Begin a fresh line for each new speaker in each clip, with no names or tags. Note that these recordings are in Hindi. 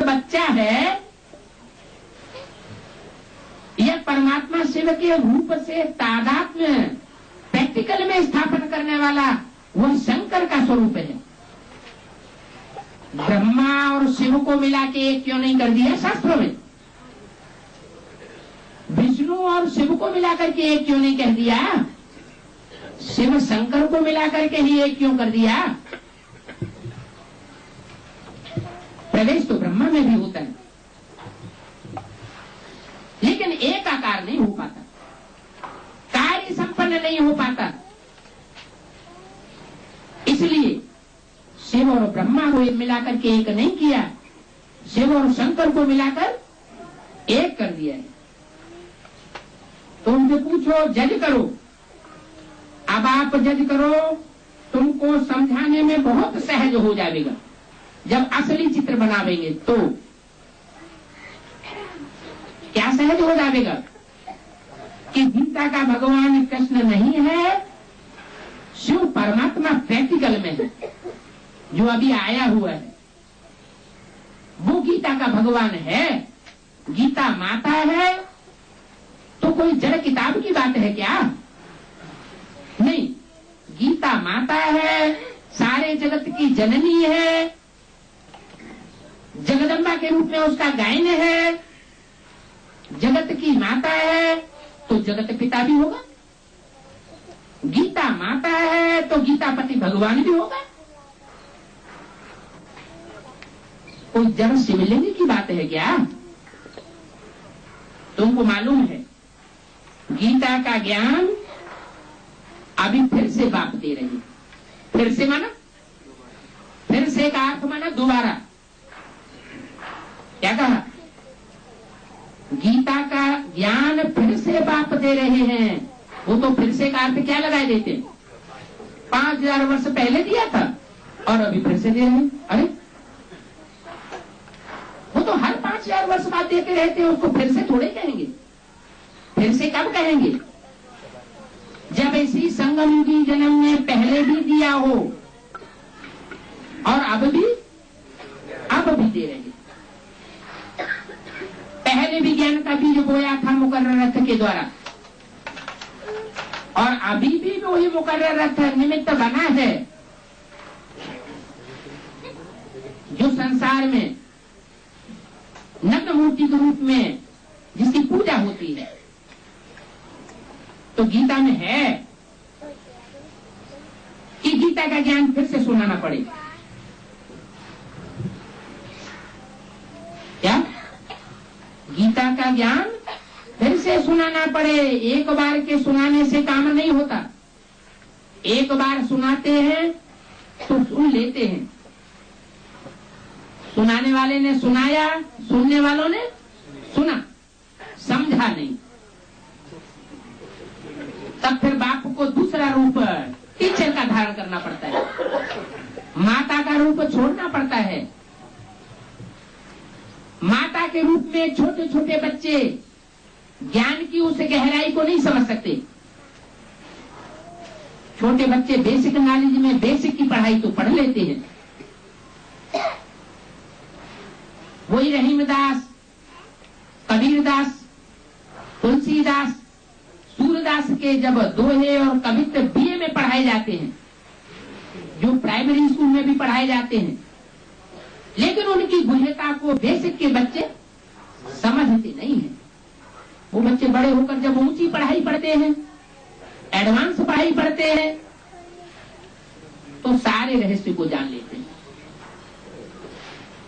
बच्चा है, यह परमात्मा शिव के रूप से तादात्म्य प्रैक्टिकल में स्थापन करने वाला वह शंकर का स्वरूप है। ब्रह्मा और शिव को मिला के एक क्यों नहीं कर दिया शास्त्रों में? विष्णु और शिव को मिलाकर के एक क्यों नहीं कह दिया? शिव शंकर को मिलाकर के ही एक क्यों कर दिया? प्रवेश तो ब्रह्मा में भी होता है, लेकिन एक आकार नहीं हो पाता, कार्य संपन्न नहीं हो पाता। इसलिए शिव और ब्रह्मा को मिलाकर के एक नहीं किया, शिव और शंकर को मिलाकर एक कर दिया है। तो उनसे पूछो, जज करो। अब आप जज करो, तुमको समझाने में बहुत सहज हो जाएगा। जब असली चित्र बनावेंगे तो क्या सहज हो जाएगा कि गीता का भगवान कृष्ण नहीं है, शिव परमात्मा प्रैक्टिकल में है, जो अभी आया हुआ है वो गीता का भगवान है। गीता माता है तो कोई जड़ किताब की बात है क्या? नहीं, गीता माता है, सारे जगत की जननी है, जगदम्बा के रूप में उसका गायन है, जगत की माता है तो जगत पिता भी होगा। गीता माता है तो गीतापति भगवान भी होगा। कोई जड़ शिवलिंग की बात है क्या? तुमको मालूम है गीता का ज्ञान अभी फिर से बाप दे रही है। फिर से माना, फिर से का अर्थ माना दोबारा। क्या कहा? गीता का ज्ञान फिर से बाप दे रहे हैं। वो तो फिर से का अर्थ क्या लगाए देते? 5000 वर्ष पहले दिया था और अभी फिर से दे रहे हैं। अरे वो तो हर 5000 वर्ष बाद देते रहते हैं, उसको फिर से थोड़े कहेंगे। फिर से कब कहेंगे? जब इसी संगम युगी जन्म में पहले भी दिया हो और अब भी दे रहे हैं। पहले भी ज्ञान का बीज बोया था मुकर्रर रथ के द्वारा, और अभी भी वही मुकर्रर रथ निमित्त बना है जो संसार में नग्न मूर्ति के रूप में जिसकी पूजा होती है। तो गीता में है कि गीता का ज्ञान फिर से सुनाना पड़ेगा। क्या? गीता का ज्ञान फिर से सुनाना पड़े। एक बार के सुनाने से काम नहीं होता। एक बार सुनाते हैं तो सुन लेते हैं, सुनाने वाले ने सुनाया, सुनने वालों ने सुना, समझा नहीं। तब फिर बाप को दूसरा रूप टीचर का धारण करना पड़ता है, माता का रूप छोड़ना पड़ता है। माता के रूप में छोटे छोटे बच्चे ज्ञान की उस गहराई को नहीं समझ सकते। छोटे बच्चे बेसिक नॉलेज में बेसिक की पढ़ाई तो पढ़ लेते हैं। वही रहीमदास, कबीरदास, तुलसीदास, सूरदास के जब दोहे और कवित्व बीए में पढ़ाए जाते हैं, जो प्राइमरी स्कूल में भी पढ़ाए जाते हैं, लेकिन उनकी गुह्यता को बेसिक के बच्चे समझते नहीं हैं। वो बच्चे बड़े होकर जब ऊंची पढ़ाई पढ़ते हैं, एडवांस पढ़ाई पढ़ते हैं, तो सारे रहस्य को जान लेते हैं।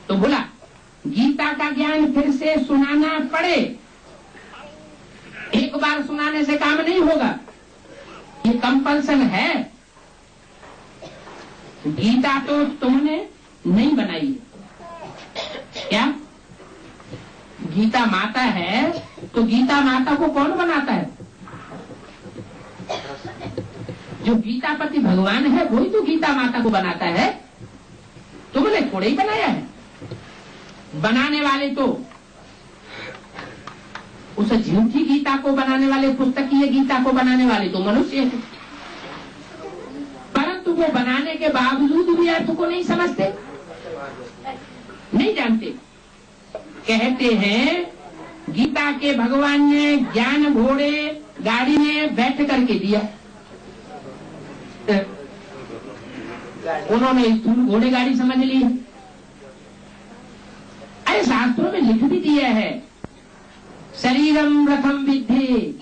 तो बोला गीता का ज्ञान फिर से सुनाना पड़े। एक बार सुनाने से काम नहीं होगा, ये कंपल्सन है। गीता तो तुमने नहीं बनाई। क्या? गीता माता है तो गीता माता को कौन बनाता है? जो गीतापति भगवान है वही तो गीता माता को बनाता है। तुमने थोड़े ही बनाया है। बनाने वाले तो उस झूठी गीता को बनाने वाले, पुस्तकीय गीता को बनाने वाले तो मनुष्य है, परंतु वो बनाने के बावजूद भी अर्थ को नहीं समझते, नहीं जानते। कहते हैं गीता के भगवान ने ज्ञान घोड़े गाड़ी में बैठ करके दिया। उन्होंने स्थूल घोड़े गाड़ी समझ ली। अरे शास्त्रों में लिख भी दिया है, शरीरम रथम विद्धि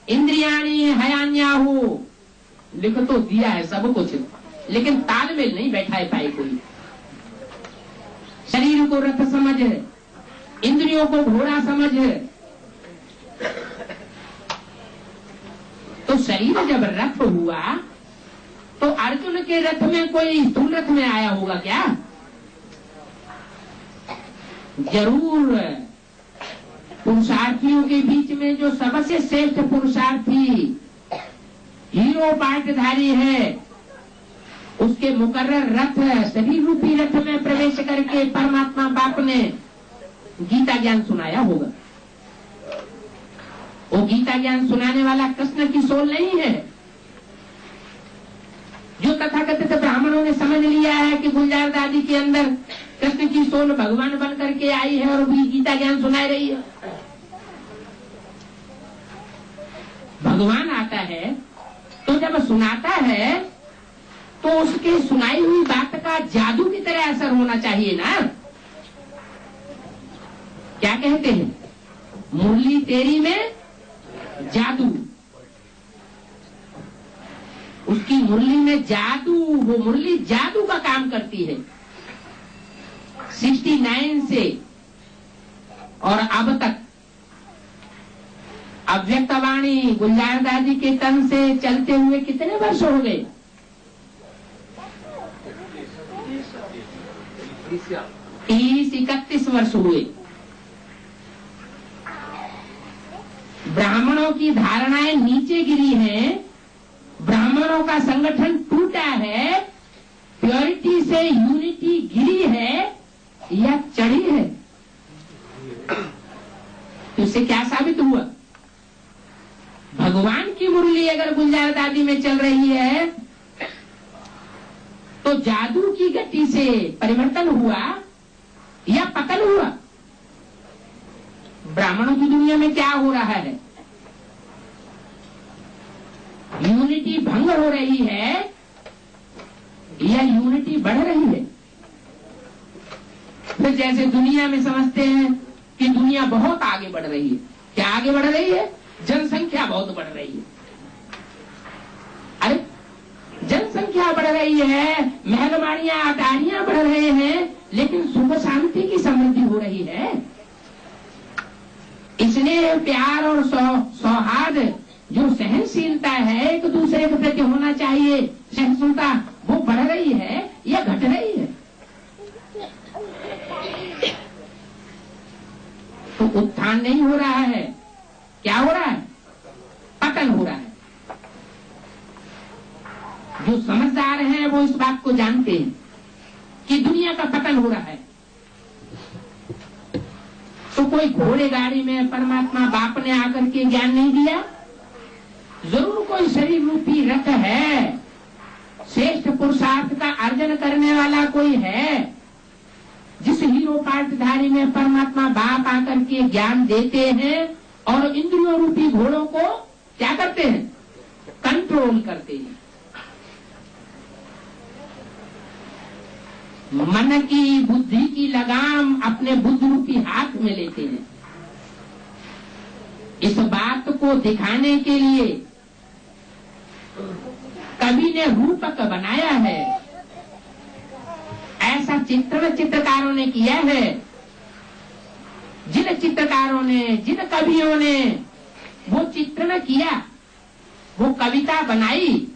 इंद्रियाणी हयान्याहु। लिख तो दिया है सब कुछ, लेकिन तालमेल नहीं बैठाए पाए कोई। शरीर को रथ समझ है, इंद्रियों को घोड़ा समझ है। तो शरीर जब रथ हुआ तो अर्जुन के रथ में कोई स्थूल रथ में आया होगा क्या? जरूर पुरुषार्थियों के बीच में जो सबसे श्रेष्ठ पुरुषार्थी हीरो पाटधारी है, उसके मुकर्रर रथ शरीर रूपी रथ में प्रवेश करके परमात्मा बाप ने गीता ज्ञान सुनाया होगा। वो गीता ज्ञान सुनाने वाला कृष्ण की सोल नहीं है। जो तथाकथित ब्राह्मणों ने समझ लिया है कि गुलजार दादी के अंदर कृष्ण की सोल भगवान बन करके आई है और भी गीता ज्ञान सुना रही है। भगवान आता है तो जब सुनाता है तो उसके सुनाई हुई बात का जादू की तरह असर होना चाहिए ना। क्या कहते हैं, मुरली तेरी में जादू। उसकी मुरली में जादू, वो मुरली जादू का काम करती है। 69 से और अब तक अव्यक्तवाणी गुलजार दादी के तन से चलते हुए कितने वर्ष हो गए? 30-31 वर्ष हुए। ब्राह्मणों की धारणाएं नीचे गिरी हैं, ब्राह्मणों का संगठन टूटा है, प्योरिटी से यूनिटी गिरी है या चढ़ी है? तो इससे क्या साबित हुआ? भगवान की मुरली अगर गुलजार दादी में चल रही है तो जादू की गति से परिवर्तन हुआ या पतन हुआ? ब्राह्मणों की दुनिया में क्या हो रहा है? यूनिटी भंग हो रही है या यूनिटी बढ़ रही है? फिर जैसे दुनिया में समझते हैं कि दुनिया बहुत आगे बढ़ रही है। क्या आगे बढ़ रही है? जनसंख्या बहुत बढ़ रही है। अरे जनसंख्या बढ़ रही है, महलमाड़ियां अटारियां बढ़ रहे हैं, लेकिन सुख शांति की समृद्धि हो रही है। इसलिए प्यार और सौहार्द, जो सहनशीलता है एक दूसरे के प्रति होना चाहिए, सहिष्णुता, वो बढ़ रही है या घट रही है? तो उत्थान नहीं हो रहा है, क्या हो रहा है? पतन हो रहा है। जो समझदार हैं वो इस बात को जानते हैं कि दुनिया का पतन हो रहा है। तो कोई घोड़े गाड़ी में परमात्मा बाप ने आकर के ज्ञान नहीं दिया? जरूर कोई शरीर रूपी रथ है, श्रेष्ठ पुरुषार्थ का अर्जन करने वाला कोई है, जिस हीरो पाटधारी में परमात्मा बाप आकर के ज्ञान देते हैं और इंद्रियों रूपी घोड़ों को क्या करते हैं? कंट्रोल करते हैं। मन की बुद्धि की लगाम अपने बुद्धि रूपी हाथ में लेते हैं। इस बात को दिखाने के लिए कवि ने रूपक बनाया है। ऐसा चित्रण चित्रकारों ने किया है। जिन चित्रकारों ने, जिन कवियों ने वो चित्रण किया, वो कविता बनाई,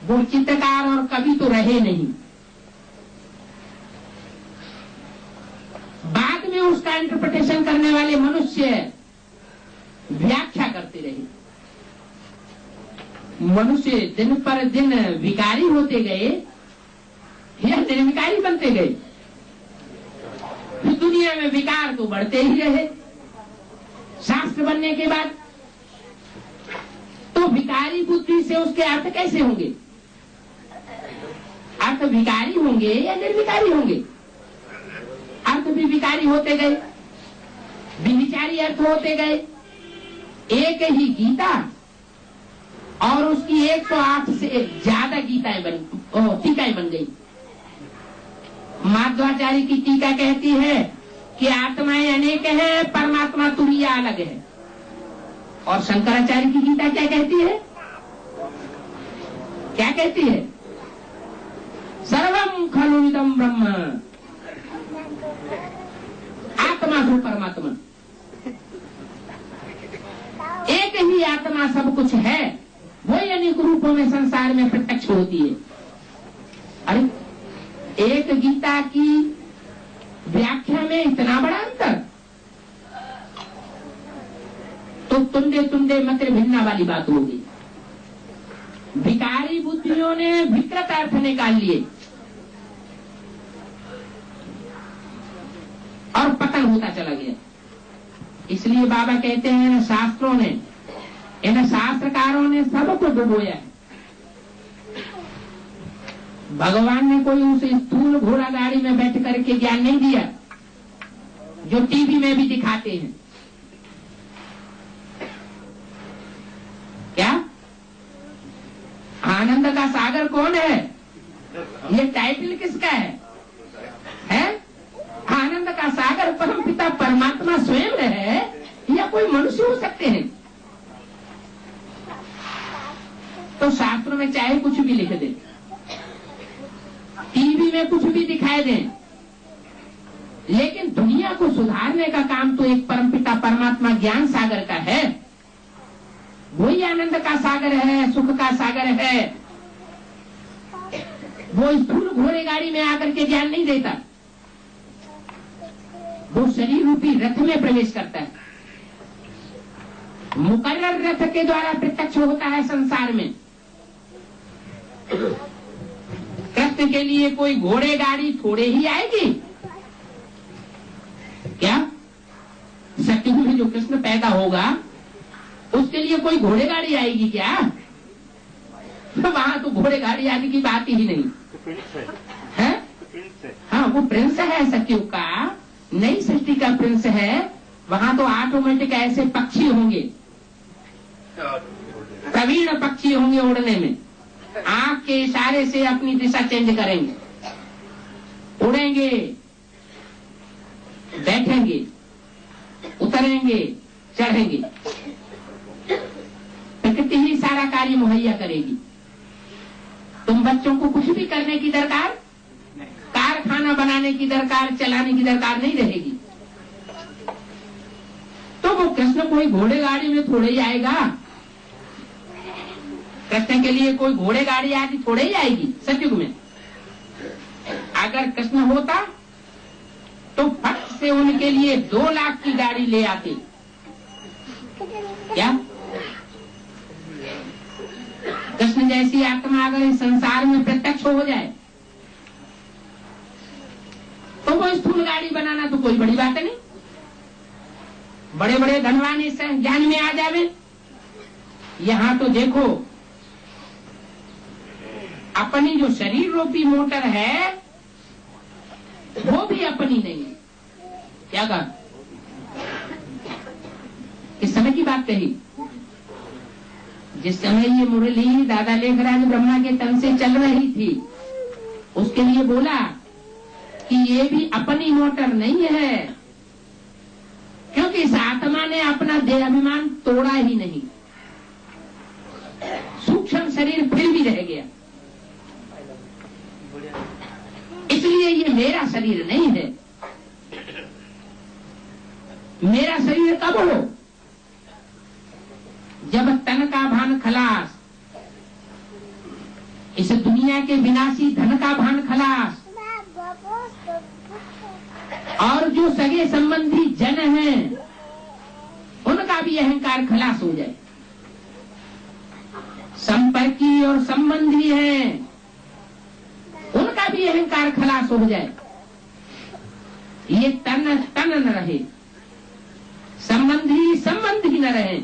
वो चित्रकार और कवि तो रहे नहीं। बाद में उसका इंटरप्रिटेशन करने वाले मनुष्य व्याख्या करते रहे। मनुष्य दिन पर दिन विकारी होते गए या निर्विकारी बनते गए। दुनिया में विकार तो बढ़ते ही रहे। शास्त्र बनने के बाद तो विकारी बुद्धि से उसके अर्थ कैसे होंगे? अर्थ विकारी होंगे या निर्विकारी होंगे? अर्थ भी विकारी होते गए, विचारी अर्थ होते गए। एक ही गीता और उसकी 108 से ज्यादा टीकाएं बन गई। माध्वाचार्य की टीका कहती है कि आत्माएं अनेक है, परमात्मा तुरीय अलग है। और शंकराचार्य की गीता क्या कहती है? क्या कहती है? सर्वम खलु इदं ब्रह्म, आत्मा सो परमात्मा। एक ही आत्मा सब कुछ है, वही अनेक रूपों में संसार में प्रत्यक्ष होती है। अरे एक गीता की व्याख्या में इतना बड़ा अंतर, तो तुंडे तुंडे मत भिन्ना वाली बात होगी। भिकारी बुद्धियों ने विकृत अर्थ निकाल लिए और पतन होता चला गया। इसलिए बाबा कहते हैं शास्त्रों ने, इन शास्त्रकारों ने सबको डुबोया है। भगवान ने कोई उस स्थूल घोड़ा गाड़ी में बैठ करके ज्ञान नहीं दिया जो टीवी में भी दिखाते हैं। क्या आनंद का सागर कौन है? ये टाइटल किसका है? आनंद का सागर परमपिता परमात्मा स्वयं है या कोई मनुष्य हो सकते हैं? तो शास्त्र में चाहे कुछ भी लिख दे, टीवी में कुछ भी दिखाई दे, लेकिन दुनिया को सुधारने का काम तो एक परमपिता परमात्मा ज्ञान सागर का है। वही आनंद का सागर है, सुख का सागर है। वो स्थूल घोड़े गाड़ी में आकर के ज्ञान नहीं देता, वो शरीर रूपी रथ में प्रवेश करता है। मुकर्रर रथ के द्वारा प्रत्यक्ष होता है संसार में। कृष्ण के लिए कोई घोड़े गाड़ी थोड़े ही आएगी क्या? सत्युग में जो कृष्ण पैदा होगा उसके लिए कोई घोड़े गाड़ी आएगी क्या? तो वहां तो घोड़े गाड़ी आने की बात ही नहीं है। हाँ, वो प्रिंस है सत्युग का, नई सृष्टि का प्रिंस है। वहां तो ऑटोमेटिक ऐसे पक्षी होंगे, प्रवीण पक्षी होंगे उड़ने में। आंख के इशारे से अपनी दिशा चेंज करेंगे, उड़ेंगे, बैठेंगे, उतरेंगे, चढ़ेंगे। प्रकृति ही सारा कार्य मुहैया करेगी। तुम बच्चों को कुछ भी करने की दरकार, कारखाना बनाने की दरकार, चलाने की दरकार नहीं रहेगी। तो वो कृष्ण कोई घोड़े गाड़ी में थोड़े ही आएगा। कृष्ण के लिए कोई घोड़े गाड़ी आदि थोड़े ही आएगी सतयुग में। अगर कृष्ण होता तो फट से उनके लिए 2 लाख की गाड़ी ले आते। क्या कृष्ण जैसी आत्मा अगर इस संसार में प्रत्यक्ष हो जाए तो वो स्थूल गाड़ी बनाना तो कोई बड़ी बात नहीं। बड़े बड़े धनवान इस ज्ञान में आ जावे। यहाँ तो देखो, अपनी जो शरीर रूपी मोटर है वो भी अपनी नहीं है। क्या कहा? इस समय की बात कही, जिस समय ये मुरली दादा लेखराज ब्रह्मा के तन से चल रही थी, उसके लिए बोला कि ये भी अपनी मोटर नहीं है, क्योंकि इस आत्मा ने अपना देहाभिमान तोड़ा ही नहीं। सूक्ष्म शरीर फिर भी रह गया, इसलिए ये मेरा शरीर नहीं है। मेरा शरीर कब हो? जब तन का भान खलास, इस दुनिया के विनाशी धन का भान खलास, और जो सगे संबंधी जन हैं उनका भी अहंकार खलास हो जाए। संपर्की और संबंधी हैं उनका भी अहंकार खलास हो जाए। ये तन तन न रहे, संबंधी संबंधी न रहे।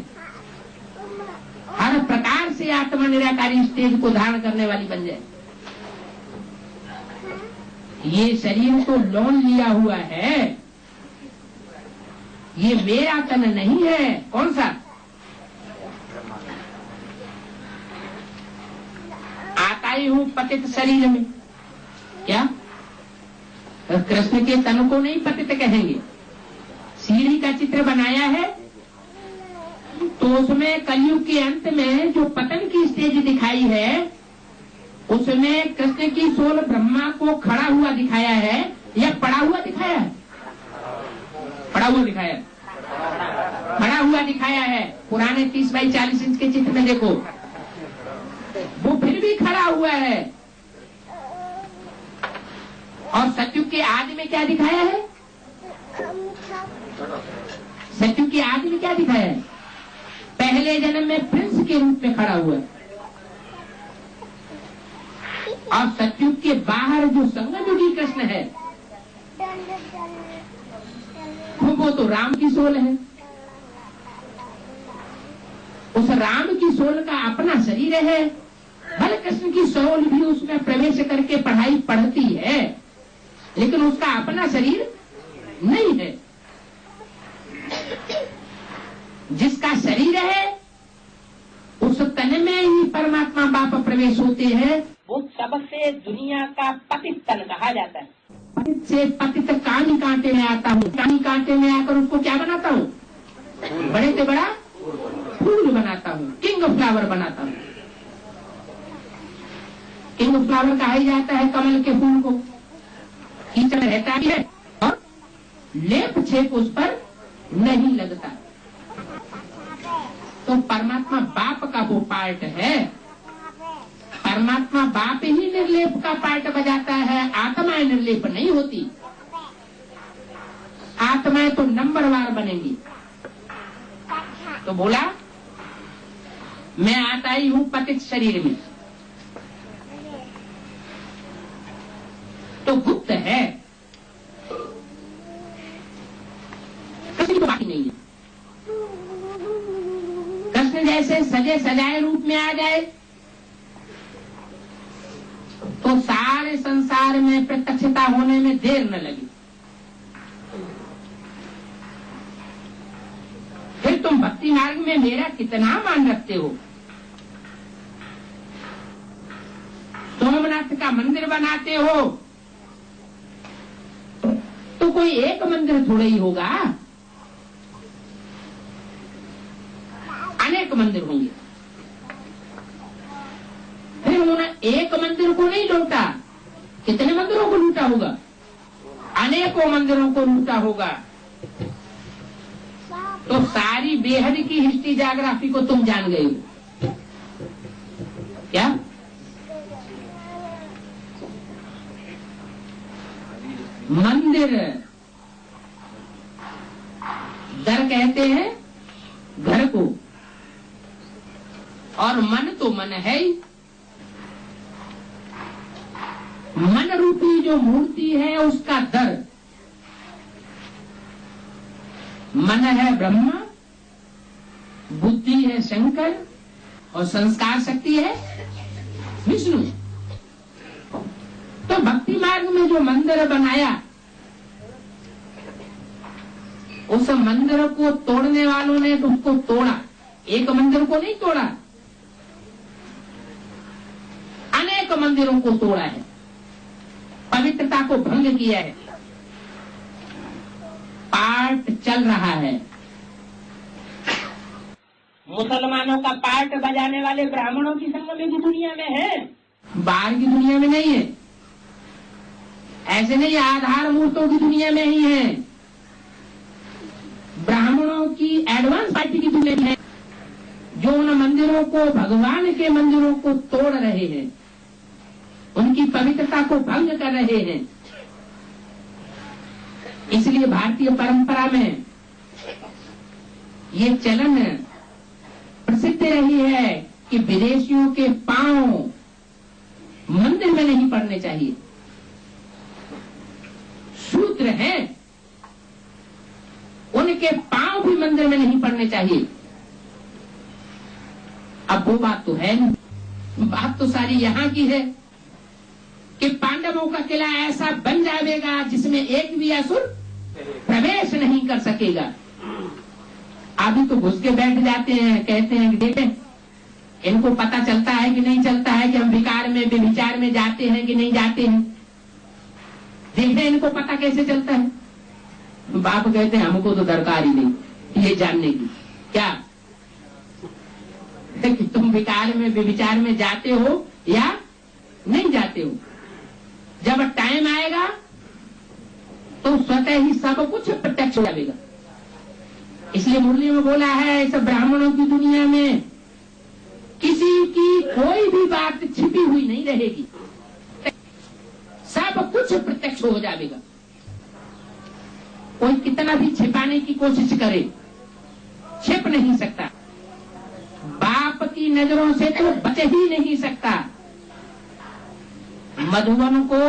हर प्रकार से आत्मा निराकारी स्टेज को धारण करने वाली बन जाए। ये शरीर तो लोन लिया हुआ है, ये मेरा तन नहीं है। कौन सा? आता ही हूं पतित शरीर में। क्या कृष्ण के तन को नहीं पतित कहेंगे? सीढ़ी का चित्र बनाया है तो उसमें कलयुग के अंत में जो पतन की स्टेज दिखाई है उसमें कृष्ण की सोल ब्रह्मा को खड़ा हुआ दिखाया है या पड़ा हुआ दिखाया है? पड़ा हुआ दिखाया है। खड़ा हुआ दिखाया है। पुराने 30 बाई 40 इंच के चित्र में देखो, वो फिर भी खड़ा हुआ है। और सतयुग के आदि में क्या दिखाया है? सतयुग के आदि में क्या दिखाया है? पहले जन्म में प्रिंस के रूप में खड़ा हुआ है। और सतयुग के बाहर जो संगमयुगी कृष्ण है वो तो राम की सोल है। उस राम की सोल का अपना शरीर है। भले कृष्ण की सोल भी उसमें प्रवेश करके पढ़ाई पढ़ती है लेकिन उसका अपना शरीर नहीं है। जिसका शरीर है उस तन में ही परमात्मा बाप प्रवेश होते हैं। वो सबसे दुनिया का पतित तन कहा जाता है। पतित से पतित कानी कांटे में आता हूँ। कानी कांटे में आकर उसको क्या बनाता हूँ? बड़े से बड़ा फूल बनाता हूँ, किंग फ्लावर बनाता हूँ। किंग फ्लावर कहा जाता है कमल के फूल को। कीचड़ रहता भी है और लेप छेप उस पर नहीं लगता। तो परमात्मा बाप का वो पार्ट है। परमात्मा बाप ही निर्लेप का पार्ट बजाता है। आत्माएं निर्लेप नहीं होती। आत्माएं तो नंबरवार बनेंगी। तो बोला मैं आता ही हूं पतित शरीर में। तो गुप्त है, कृष्ण बाकी नहीं है। कृष्ण जैसे सजे सजाए रूप में आ जाए तो सारे संसार में प्रत्यक्षता होने में देर न लगी। फिर तुम भक्ति मार्ग में मेरा कितना मान रखते हो? सोमनाथ का मंदिर बनाते हो तो कोई एक मंदिर थोड़ा ही होगा, अनेक मंदिर होंगे। फिर उन्होंने एक मंदिर को नहीं लूटा, कितने मंदिरों को लूटा होगा? अनेकों मंदिरों को लूटा होगा। तो सारी बेहद की हिस्ट्री ज्योग्राफी को तुम जान गए हो क्या? मंदिर दर कहते हैं घर को, और मन तो मन है ही। मन रूपी जो मूर्ति है उसका दर मन है ब्रह्मा, बुद्धि है शंकर और संस्कार शक्ति है विष्णु। तो भक्ति मार्ग में जो मंदिर बनाया उस मंदिर को तोड़ने वालों ने तो उसको तोड़ा, एक मंदिर को नहीं तोड़ा, अनेक मंदिरों को तोड़ा है, पवित्रता को भंग किया है। पार्ट चल रहा है। मुसलमानों का पार्ट बजाने वाले ब्राह्मणों की संग में की दुनिया में है, बाहर की दुनिया में नहीं है। ऐसे नहीं आधार मूर्तों की दुनिया में ही है, ब्राह्मणों की एडवांस पार्टी की दुनिया में है, जो उन मंदिरों को, भगवान के मंदिरों को तोड़ रहे हैं, उनकी पवित्रता को भंग कर रहे हैं। इसलिए भारतीय परंपरा में ये चलन प्रसिद्ध रही है कि विदेशियों के पांव मंदिर में नहीं पड़ने चाहिए। शूद्र हैं, उनके पांव भी मंदिर में नहीं पड़ने चाहिए। अब वो बात तो है नहीं, बात तो सारी यहाँ की है कि पांडवों का किला ऐसा बन जाएगा जिसमें एक भी असुर प्रवेश नहीं कर सकेगा। अभी तो घुस के बैठ जाते हैं, कहते हैं कि देखें इनको पता चलता है कि नहीं चलता है कि हम विकार में विचार में जाते हैं कि नहीं जाते हैं, देखें इनको पता कैसे चलता है। बाप कहते हैं हमको तो दरकार ही नहीं ये जानने की, क्या कि तुम विकार में विचार में जाते हो या नहीं जाते हो। जब टाइम आएगा तो स्वतः ही सब कुछ प्रत्यक्ष हो जाएगा। इसलिए मुरली में बोला है सब ब्राह्मणों की दुनिया में किसी की कोई भी बात छिपी हुई नहीं रहेगी, सब कुछ प्रत्यक्ष हो जाएगा। कोई कितना भी छिपाने की कोशिश करे छिप नहीं सकता, बाप की नजरों से तो बच ही नहीं सकता। मधुबन को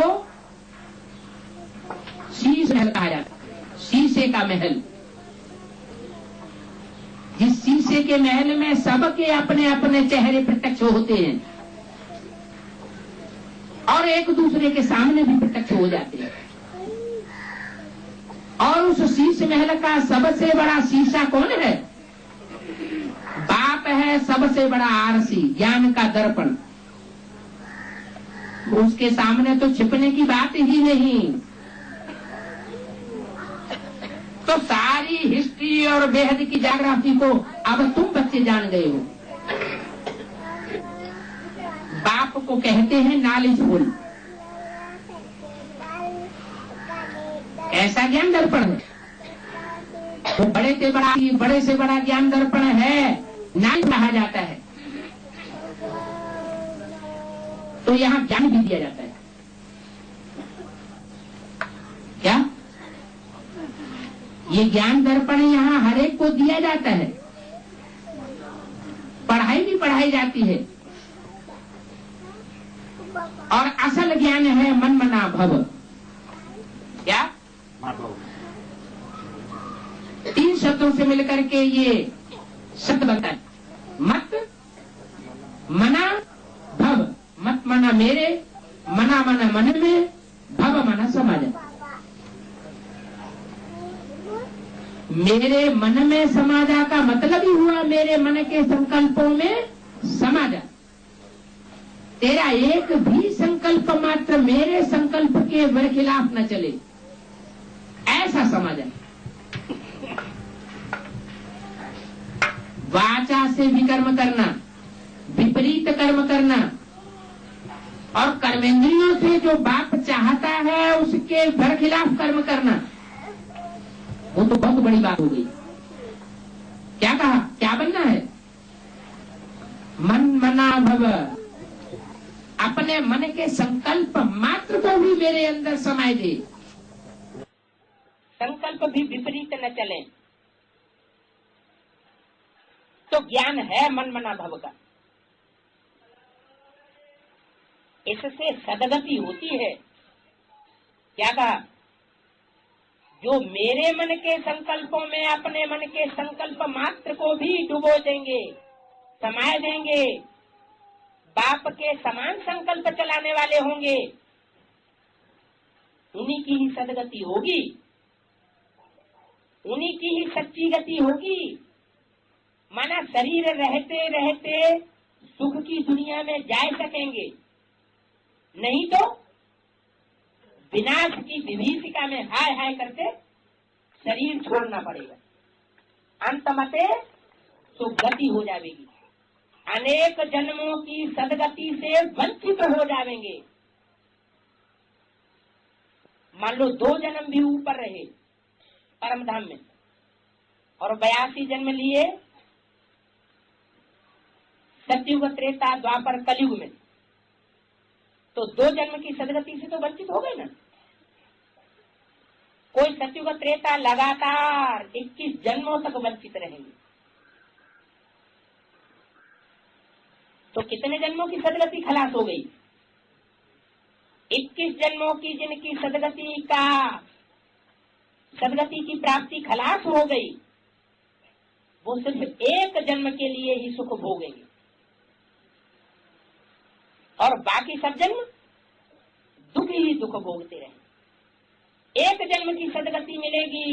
शीश महल कहा जाता है, शीशे का महल। जिस शीशे के महल में सबके अपने अपने चेहरे प्रत्यक्ष होते हैं और एक दूसरे के सामने भी प्रत्यक्ष हो जाते हैं। और उस शीश महल का सबसे बड़ा शीशा कौन है? बाप है सबसे बड़ा आरसी, ज्ञान का दर्पण। उसके सामने तो छिपने की बात ही नहीं। तो सारी हिस्ट्री और बेहद की ज्योग्राफी को अब तुम बच्चे जान गए हो। बाप को कहते हैं नॉलेजफुल। ऐसा ज्ञान दर्पण है, वो बड़े से बड़ा ज्ञान दर्पण है, नाम कहा जाता है। तो यहाँ ज्ञान भी दिया जाता है। क्या ये ज्ञान दर्पण यहाँ हर एक को दिया जाता है, पढ़ाई भी पढ़ाई जाती है। और असल ज्ञान है मन मना भव। क्या 3 शब्दों से मिलकर के ये शब्द बनता है, मत मना भव। मत मना मेरे, मना मना मन में, भव मना समाज। मेरे मन में समाजा का मतलब ही हुआ मेरे मन के संकल्पों में समाजा। तेरा एक भी संकल्प मात्र मेरे संकल्प के बरखिलाफ न चले, ऐसा समाजा। वाचा से भी कर्म करना, विपरीत कर्म करना, और कर्मेंद्रियों से जो बाप चाहता है उसके बरखिलाफ कर्म करना, वो तो बहुत बड़ी बात हो गई। क्या कहा, क्या बनना है? मन मना भव। अपने मन के संकल्प मात्र को भी मेरे अंदर समाये दे, संकल्प भी विपरीत न चले। तो ज्ञान है मन मना भव का। इससे सदगति होती है। क्या कहा? जो मेरे मन के संकल्पों में अपने मन के संकल्प मात्र को भी डुबो देंगे, समाये देंगे, बाप के समान संकल्प चलाने वाले होंगे, उन्हीं की ही सदगति होगी, उन्हीं की ही सच्ची गति होगी। माना शरीर रहते रहते सुख की दुनिया में जा सकेंगे, नहीं तो विनाश की विभीषिका में हाय हाय करके शरीर छोड़ना पड़ेगा। अंत मते तो गति हो जाएगी, अनेक जन्मों की सदगति से वंचित हो जाएंगे। मान लो 2 जन्म भी ऊपर रहे परम धाम में और 82 जन्म लिए सतयुग त्रेता द्वापर कलयुग में, तो 2 जन्म की सदगति से तो वंचित हो गए ना। कोई सतयुग त्रेता लगातार 21 जन्मों तक वंचित रहेंगे, तो कितने जन्मों की सदगति खलास हो गई? 21 जन्मों की जिनकी सदगति की प्राप्ति खलास हो गई, वो सिर्फ 1 जन्म के लिए ही सुख भोगेंगे और बाकी सब जन्म दुख ही दुख भोगते रहेंगे। 1 जन्म की सदगति मिलेगी,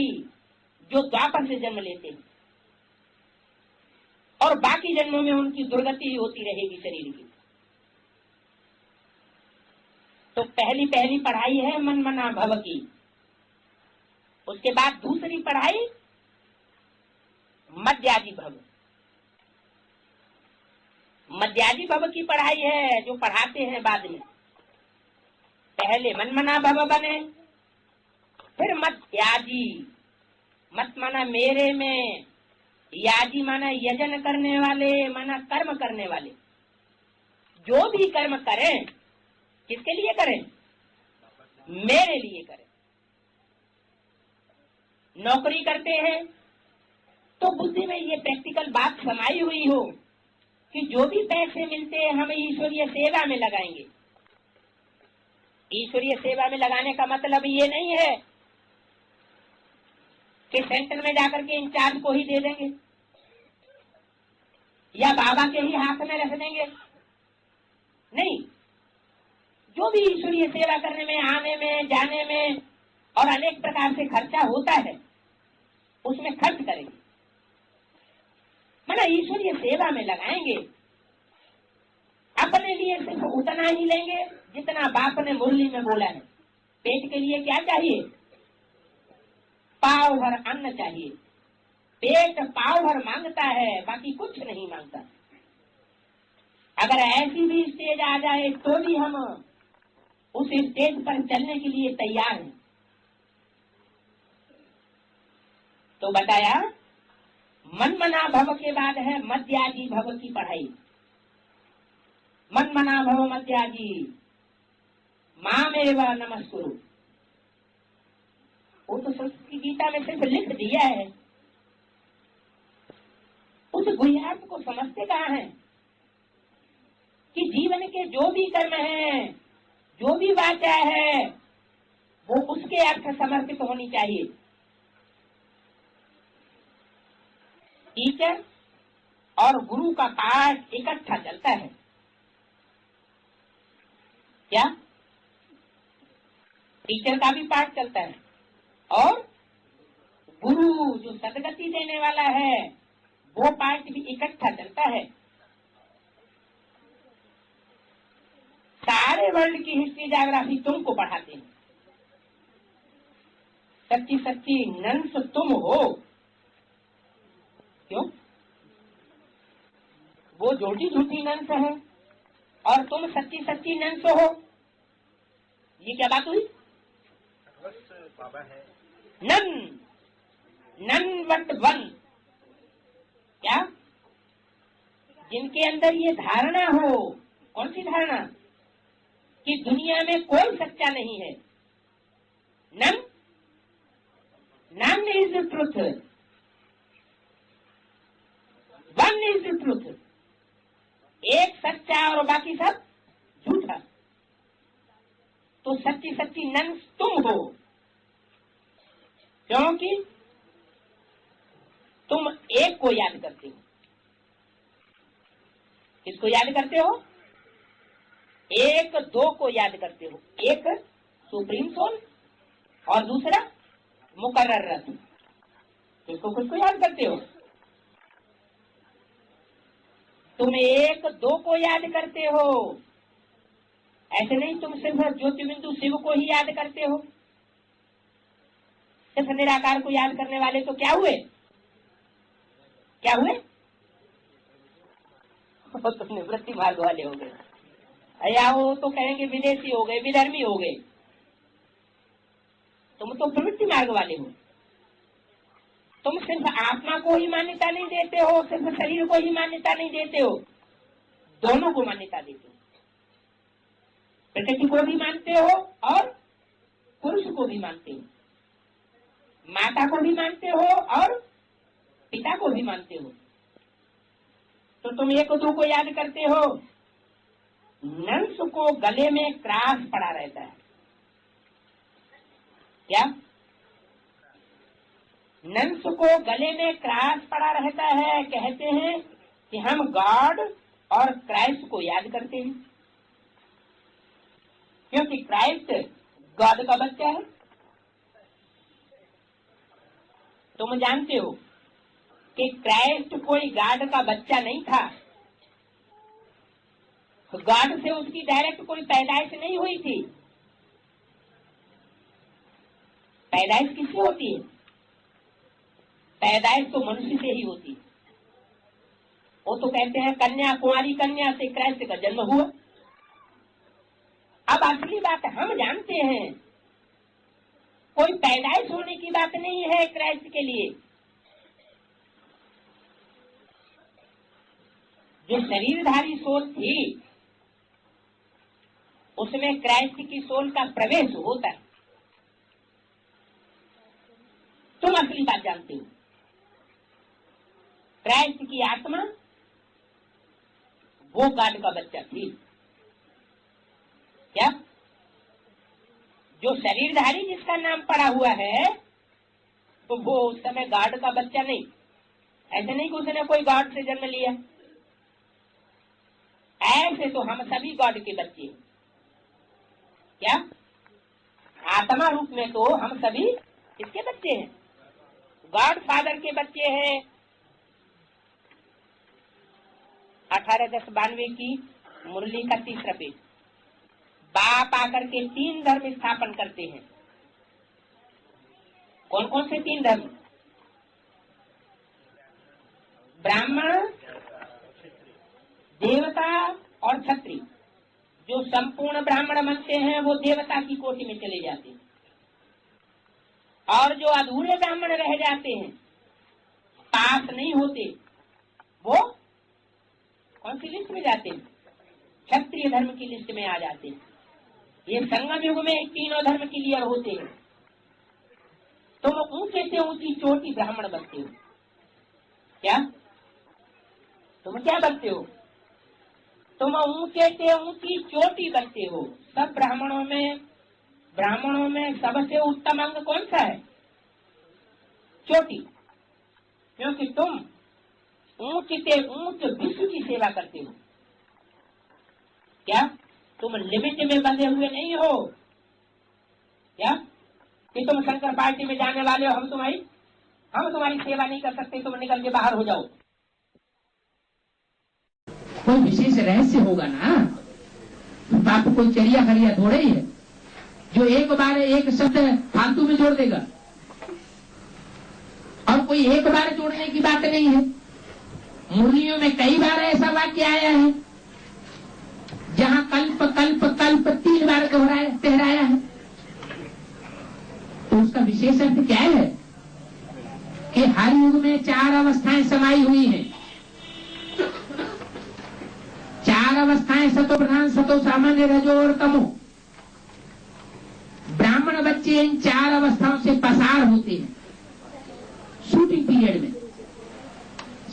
जो द्वापर से जन्म लेते हैं, और बाकी जन्मों में उनकी दुर्गति होती रहेगी शरीर की। तो पहली पहली पढ़ाई है मन मना भव की। उसके बाद दूसरी पढ़ाई मध्यादि भव। मध्यादि भव की पढ़ाई है जो पढ़ाते हैं बाद में। पहले मन मना भव बने, फिर मध्यादि। मत माना मेरे में, यादि माना यजन करने वाले, माना कर्म करने वाले। जो भी कर्म करें किसके लिए करें? मेरे लिए करें। नौकरी करते हैं तो बुद्धि में ये प्रैक्टिकल बात समाई हुई हो कि जो भी पैसे मिलते हैं हम ईश्वरीय सेवा में लगाएंगे। ईश्वरीय सेवा में लगाने का मतलब ये नहीं है कि सेंटर में जाकर के इंचार्ज को ही दे देंगे या बाबा के ही हाथ में रख देंगे। नहीं, जो भी ईश्वरीय सेवा करने में, आने में, जाने में और अनेक प्रकार से खर्चा होता है उसमें खर्च करेंगे, मतलब ईश्वरीय सेवा में लगाएंगे। अपने लिए सिर्फ उतना ही लेंगे जितना बाप ने मुरली में बोला है। पेट के लिए क्या चाहिए? पाव भर अन्न चाहिए। पेट पाव भर मांगता है, बाकी कुछ नहीं मांगता। अगर ऐसी भी स्टेज आ जाए तो भी हम उस स्टेज पर चलने के लिए तैयार हैं। तो बताया मन मना भव के बाद है मध्यादि भव की पढ़ाई। मन मना भव मध्यादि मामेव नमस्कुरु। वो तो संस्कृत की गीता में सिर्फ लिख दिया है, उस गुह्यार्थ को समझते कहाँ हैं कि जीवन के जो भी कर्म है, जो भी वाचा है, वो उसके अर्थ समर्पित होनी चाहिए। टीचर और गुरु का पाठ इकट्ठा चलता है क्या? टीचर का भी पाठ चलता है और गुरु जो सदगति देने वाला है वो पाठ भी इकट्ठा चलता है। सारे वर्ल्ड की हिस्ट्री ज्योग्राफी तुमको पढ़ाते हैं। सच्ची सच्ची नंस तुम हो। क्यों? वो झूठी झूठी नंस है और तुम सच्ची सच्ची नंस हो। ये क्या बात हुई?
बाबा है
नन नन वट वन। क्या? जिनके अंदर ये धारणा हो। कौन सी धारणा? कि दुनिया में कोई सच्चा नहीं है। None none is the truth, one is the truth. एक सच्चा और बाकी सब झूठा। तो सच्ची सच्ची नन तुम हो, क्योंकि तुम एक को याद करते हो। किसको याद करते हो? एक दो को याद करते हो। एक सुप्रीम सोल और दूसरा मुकर्रर रत्न। किसको याद करते हो? तुम एक दो को याद करते हो। ऐसे नहीं तुम सिर्फ ज्योति बिंदु शिव को ही याद करते हो। सिर्फ निराकार को याद करने वाले तो क्या हुए? क्या हुए? तो निवृत्ति मार्ग वाले हो गए, या वो तो कहेंगे विदेशी हो गए, विधर्मी हो गए। तुम तो प्रवृत्ति मार्ग वाले हो। तुम सिर्फ आत्मा को ही मान्यता नहीं देते हो, सिर्फ शरीर को ही मान्यता नहीं देते हो, दोनों को मान्यता देते हो। प्रकृति को भी मानते हो और पुरुष को भी मानते हो, माता को भी मानते हो और पिता को भी मानते हो। तो तुम एक दो को याद करते हो। नंस को गले में क्रास पड़ा रहता है। क्या? नंस को गले में क्रास पड़ा रहता है। कहते हैं कि हम गॉड और क्राइस्ट को याद करते हैं, क्योंकि क्राइस्ट गॉड का बच्चा है। तुम जानते हो कि क्राइस्ट कोई गॉड का बच्चा नहीं था। गॉड से उसकी डायरेक्ट कोई पैदाइश नहीं हुई थी। पैदाइश किससे होती है? पैदाइश तो मनुष्य से ही होती है। वो तो कहते हैं कन्या, कुंवारी कन्या से क्राइस्ट का जन्म हुआ। अब असली बात हम जानते हैं, कोई पैदाइश होने की बात नहीं है क्राइस्ट के लिए। जो शरीरधारी सोल थी उसमें क्राइस्ट की सोल का प्रवेश होता है। तुम असली बात जानते हो, क्राइस्ट की आत्मा वो गॉड का बच्चा थी। क्या? जो शरीरधारी जिसका नाम पड़ा हुआ है तो वो उस समय गॉड का बच्चा नहीं। ऐसे नहीं कि उसने कोई गॉड से जन्म लिया। ऐसे तो हम सभी गॉड के बच्चे हैं। क्या? आत्मा रूप में तो हम सभी किसके बच्चे हैं? गॉड फादर के बच्चे हैं। 1892 की मुरली का 30 पेज। बाप आकर के 3 धर्म स्थापन करते हैं। कौन कौन से 3 धर्म? ब्राह्मण, देवता और क्षत्रिय। जो संपूर्ण ब्राह्मण बनते हैं वो देवता की कोटि में चले जाते हैं, और जो अधूरे ब्राह्मण रह जाते हैं, पास नहीं होते, वो कौन सी लिस्ट में जाते हैं? क्षत्रिय धर्म की लिस्ट में आ जाते हैं। ये संगम युग में तीनों धर्म क्लियर होते हैं। तुम ऊंचे से ऊंची चोटी ब्राह्मण बनते हो। क्या? तुम क्या बनते हो? तुम ऊंचे से ऊंची चोटी बनते हो। सब ब्राह्मणों में सबसे उत्तम अंग कौन सा है? चोटी। क्योंकि तुम ऊंच से ऊंच विश्व की सेवा करते हो। क्या? तुम लिमिट में बंधे हुए नहीं हो। क्या? कि तुम शंकर पार्टी में जाने वाले हो, हम तुम्हारी सेवा नहीं कर सकते, तुम निकल के बाहर हो जाओ।
कोई विशेष रहस्य होगा ना। बाप कोई चरिया हरिया थोड़े ही है जो एक बार एक शब्द फालतू में जोड़ देगा। और कोई एक बार जोड़ने की बात नहीं है। मुरलियों में कई बार ऐसा वाक्य आया है जहां कल्प कल्प कल्प 3 बार दोहराया है। तो उसका विशेष अर्थ क्या है कि हर युग में 4 अवस्थाएं समाई हुई हैं। 4 अवस्थाएं, सतो प्रधान, सतो सामान्य, रजो और तमो। ब्राह्मण बच्चे इन 4 अवस्थाओं से पसार होते हैं शूटिंग पीरियड में।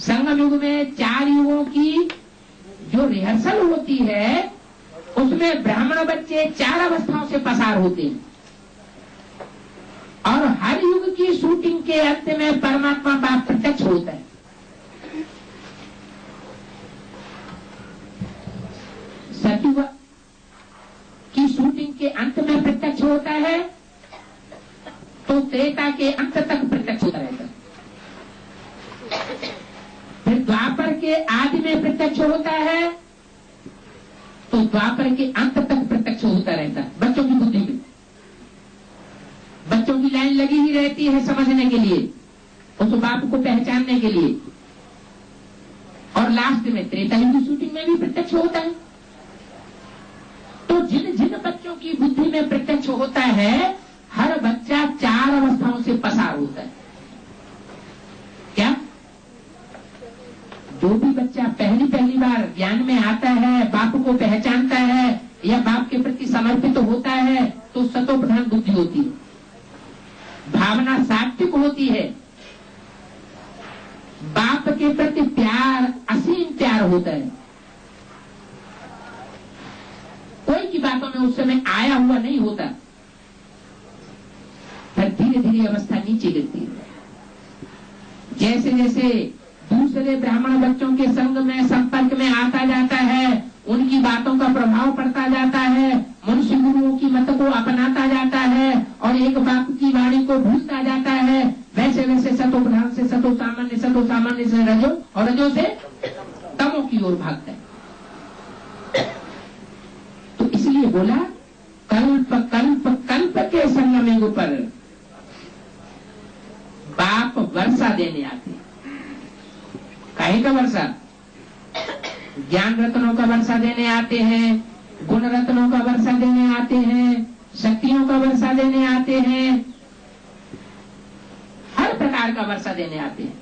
संगम युग में 4 युगों की जो रिहर्सल होती है उसमें ब्राह्मण बच्चे 4 अवस्थाओं से पसार होते हैं। और हर युग की शूटिंग के अंत में परमात्मा बाप प्रत्यक्ष होता है। सतयुग की शूटिंग के अंत में प्रत्यक्ष होता है तो त्रेता के अंत तक प्रत्यक्ष होता रहता है। फिर द्वापर के आदि में प्रत्यक्ष होता है तो द्वापर के अंत तक प्रत्यक्ष होता रहता है। बच्चों की बुद्धि में बच्चों की लाइन लगी ही रहती है समझने के लिए, उस बाप को पहचानने के लिए। और लास्ट में त्रेता युग की शूटिंग में भी प्रत्यक्ष होता है। तो जिन जिन बच्चों की बुद्धि में प्रत्यक्ष होता है हर बच्चा 4 अवस्थाओं से पसार होता है। क्या? जो भी बच्चा पहली बार ज्ञान में आता है, बाप को पहचानता है या बाप के प्रति समर्पित होता है तो सतो प्रधान बुद्धि होती है, भावना सात्विक होती है, बाप के प्रति प्यार, असीम प्यार होता है। कोई की बातों में उस समय आया हुआ नहीं होता। फिर धीरे धीरे अवस्था नीचे गिरती है। जैसे जैसे दूसरे ब्राह्मण बच्चों के संग में संपर्क में आता जाता है, उनकी बातों का प्रभाव पड़ता जाता है, मनुष्य गुरुओं की मत को अपनाता जाता है और एक बाप की वाणी को भूलता जाता है, वैसे वैसे सतो रजो से तमो की ओर भागता है। तो इसलिए बोला कल्प कल्प कल्प के संगम पर बाप वर्षा देने आते। काहे का वर्षा? ज्ञान रत्नों का वर्षा देने आते हैं, गुण रत्नों का वर्षा देने आते हैं, शक्तियों का वर्षा देने आते हैं, हर प्रकार का वर्षा देने आते हैं,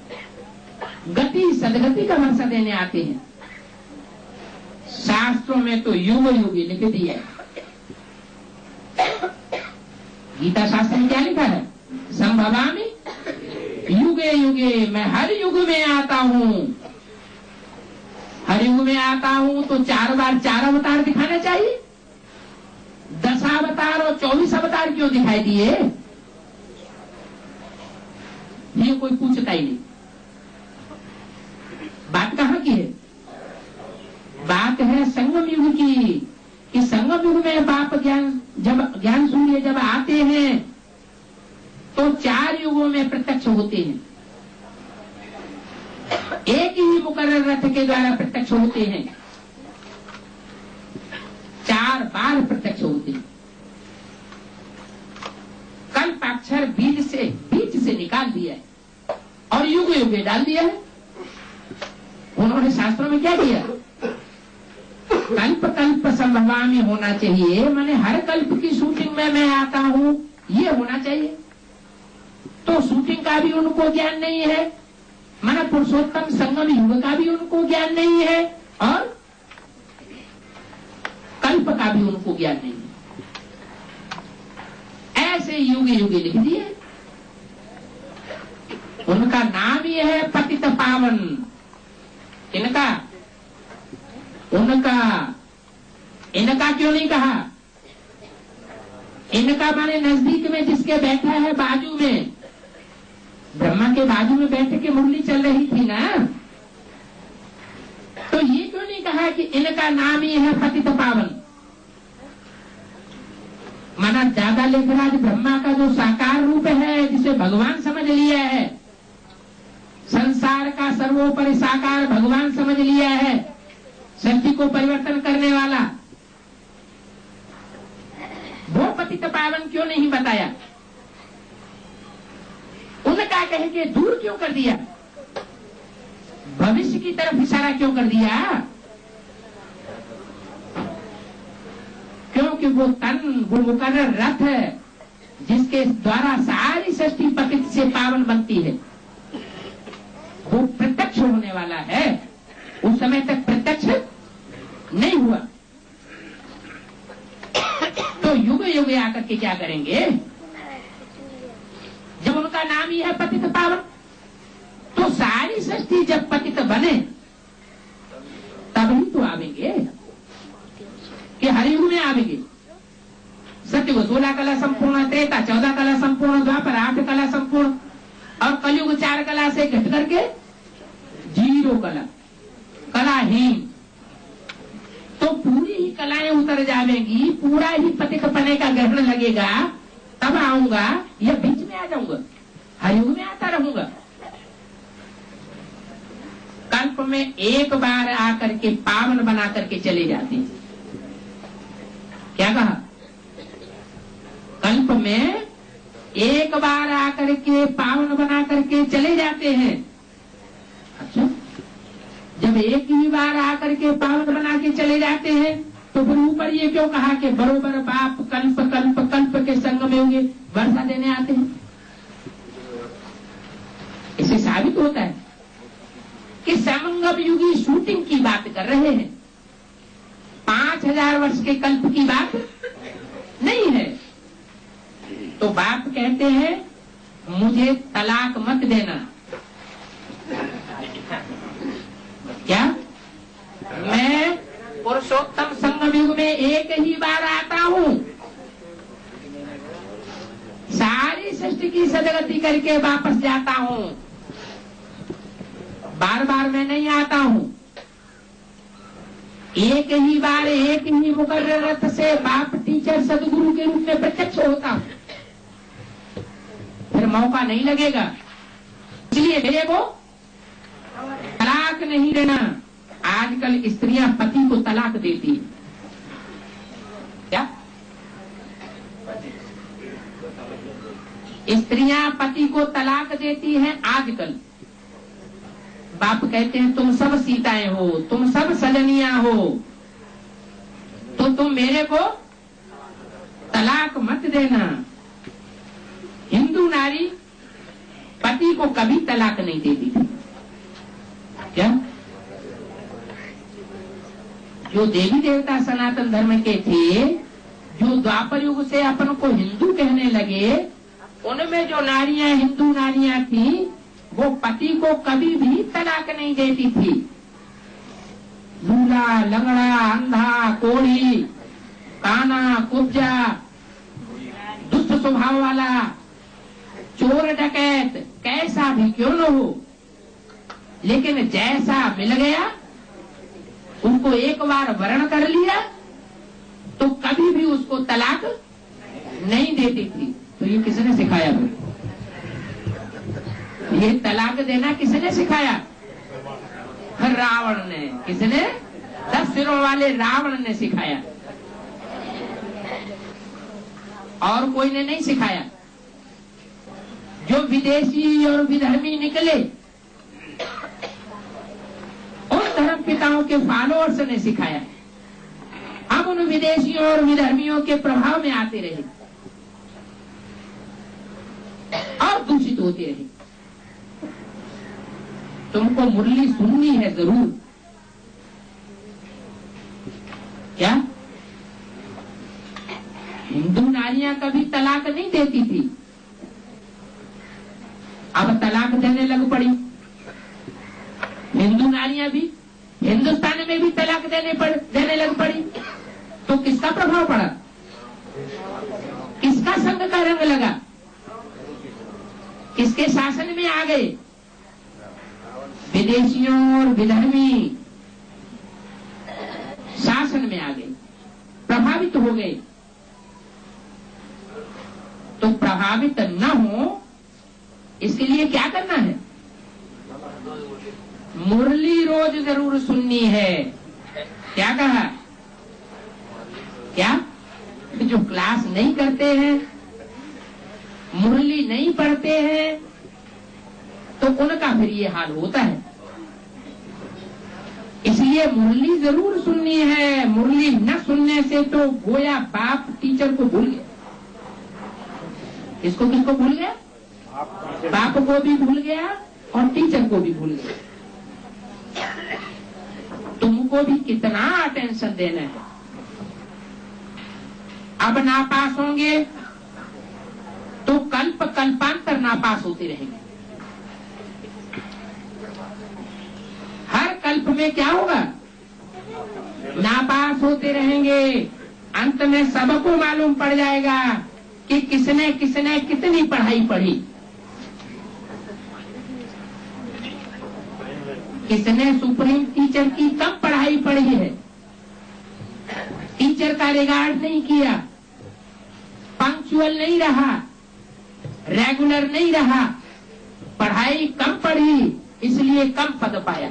गति सदगति का वर्षा देने आते हैं। शास्त्रों में तो युग युगी लिख दिया है। गीता शास्त्र में क्या लिखा है? संभवामि युगे युगे, मैं हर युग में आता हूं। हर युग में आता हूं तो 4 बार 4 अवतार दिखाना चाहिए। 10 अवतार और 24 अवतार क्यों दिखाई दिए? ये कोई पूछता ही नहीं। बात कहां की है? बात है संगम युग की। कि संगम युग में बाप ज्ञान सूर्य जब आते हैं तो 4 युगों में प्रत्यक्ष होते हैं। एक ही मुकर्रर रथ के द्वारा प्रत्यक्ष होते हैं, 4 बार प्रत्यक्ष होते हैं। कल्प अक्षर बीज से निकाल दिया है और युग युग डाल दिया है। उन्होंने शास्त्रों में क्या किया? कल्प कल्प संभवामि होना चाहिए, माने हर कल्प की शूटिंग में मैं आता हूं, ये होना चाहिए। तो शूटिंग का भी उनको ज्ञान नहीं है, माना पुरुषोत्तम संगम युग का भी उनको ज्ञान नहीं है और कल्प का भी उनको ज्ञान नहीं है। ऐसे युग युग लिख दिए। उनका नाम ही है पतित पावन। इनका क्यों नहीं कहा? इनका माने नजदीक में जिसके बैठा है, बाजू में, ब्रह्मा के बाजू में बैठ के मुरली चल रही थी ना, तो ये क्यों नहीं कहा कि इनका नाम ही है पतित पावन? माना ज्यादा लेखराज ब्रह्मा का जो साकार रूप है, जिसे भगवान समझ लिया है, संसार का सर्वोपरि साकार भगवान समझ लिया है, सृष्टि को परिवर्तन करने वाला, वो पतित पावन क्यों नहीं बताया? उनका कह के दूर क्यों कर दिया? भविष्य की तरफ इशारा क्यों कर दिया? क्योंकि वो मुकर्रर रथ है जिसके द्वारा सारी सृष्टि पतित से पावन बनती है, वो प्रत्यक्ष होने वाला है। उस समय तक प्रत्यक्ष नहीं हुआ तो युग युग आकर के क्या करेंगे? जब उनका नाम ही है पतित पावन, तो सारी सृष्टि जब पतित बने तभी तो आवेंगे कि हर युग में आवेंगे। सत्य को 16 कला संपूर्ण, त्रेता 14 कला संपूर्ण, द्वापर 8 कला संपूर्ण और कलयुग 4 कला से घट करके 0 कला, कलाहीन। तो पूरी ही कलाएं उतर जाएंगी, पूरा ही पतित पने का ग्रहण लगेगा, तब आऊंगा या बीच में आ जाऊंगा? हर युग में आता रहूंगा। कल्प में एक बार आकर के पावन बना करके चले जाते हैं। क्या कहा? कल्प में एक बार आकर के पावन बना करके चले जाते हैं। अच्छा, जब एक ही बार आकर के पावन बना के चले जाते हैं तो फिर ऊपर ये क्यों कहा कि बरोबर बाप कल्प कल्प कल्प के संग में होंगे, वर्षा देने आते हैं? इससे साबित होता है कि समंगम युगी शूटिंग की बात कर रहे हैं, 5000 वर्ष के कल्प की बात नहीं है। तो बाप कहते हैं मुझे तलाक मत देना। क्या? मैं पुरुषोत्तम संगम युग में एक ही बार आता हूं, सारी सृष्टि की सदगति करके वापस जाता हूं, बार बार मैं नहीं आता हूं। एक ही बार एक ही मुकर्रर रथ से बाप टीचर सदगुरु के रूप में प्रत्यक्ष होता हूं, फिर मौका नहीं लगेगा। इसलिए मेरे को तलाक नहीं देना। आजकल स्त्रियां पति को तलाक देती हैं। क्या स्त्रियां पति को तलाक देती हैं आजकल? बाप कहते हैं तुम सब सीताएं हो, तुम सब सजनियां हो, तो तुम मेरे को तलाक मत देना। हिंदू नारी पति को कभी तलाक नहीं देती थी। क्या जो देवी देवता सनातन धर्म के थे, जो द्वापर युग से अपन को हिंदू कहने लगे, उनमें जो नारियां हिंदू नारियां थी, वो पति को कभी भी तलाक नहीं देती थी। लूला, लंगड़ा, अंधा, कोढ़ी, काना, कुब्जा, दुष्ट स्वभाव वाला, चोर डकैत, कैसा भी क्यों न हो, लेकिन जैसा मिल गया, उनको एक बार वर्ण कर लिया, तो कभी भी उसको तलाक नहीं देती थी। तो ये किसने सिखाया? ये तलाक देना किसने सिखाया? रावण ने। किसने? 10 सिरों वाले रावण ने सिखाया, और कोई ने नहीं सिखाया। जो विदेशी और विधर्मी निकले, उन धर्म पिताओं के फॉलोअर्स ने सिखाया। हम उन विदेशियों और विधर्मियों के प्रभाव में आते रहे और दूषित होते रहे। तुमको मुरली सुननी है जरूर। क्या हिंदू नारियां कभी तलाक नहीं देती थी? अब तलाक देने लग पड़ी। हिंदू नारियां भी हिंदुस्तान में भी तलाक देने लग पड़ी। तो किसका प्रभाव पड़ा? किसका संग का रंग लगा? किसके शासन में आ गए? विदेशियों और विधर्मी शासन में आ गए, प्रभावित हो गए। तो प्रभावित न हो, इसके लिए क्या करना है? मुरली रोज जरूर सुननी है। क्या कहा? क्या जो क्लास नहीं करते हैं, मुरली नहीं पढ़ते हैं, तो उनका फिर ये हाल होता है। इसलिए मुरली जरूर सुननी है। मुरली न सुनने से तो गोया बाप टीचर को भूल गया। किसको किसको भूल गया? बाप को भी भूल गया और टीचर को भी भूल गया। तुमको भी कितना अटेंशन देना है। अब नापास होंगे तो कल्प कल्पांतर नापास होते रहेंगे। हर कल्प में क्या होगा? नापास होते रहेंगे। अंत में सबको मालूम पड़ जाएगा कि किसने किसने कितनी पढ़ाई पढ़ी, किसने सुप्रीम टीचर की कम पढ़ाई पढ़ी है, टीचर का रिगार्ड नहीं किया, पंक्चुअल नहीं रहा, रेगुलर नहीं रहा, पढ़ाई कम पढ़ी, इसलिए कम पद पाया।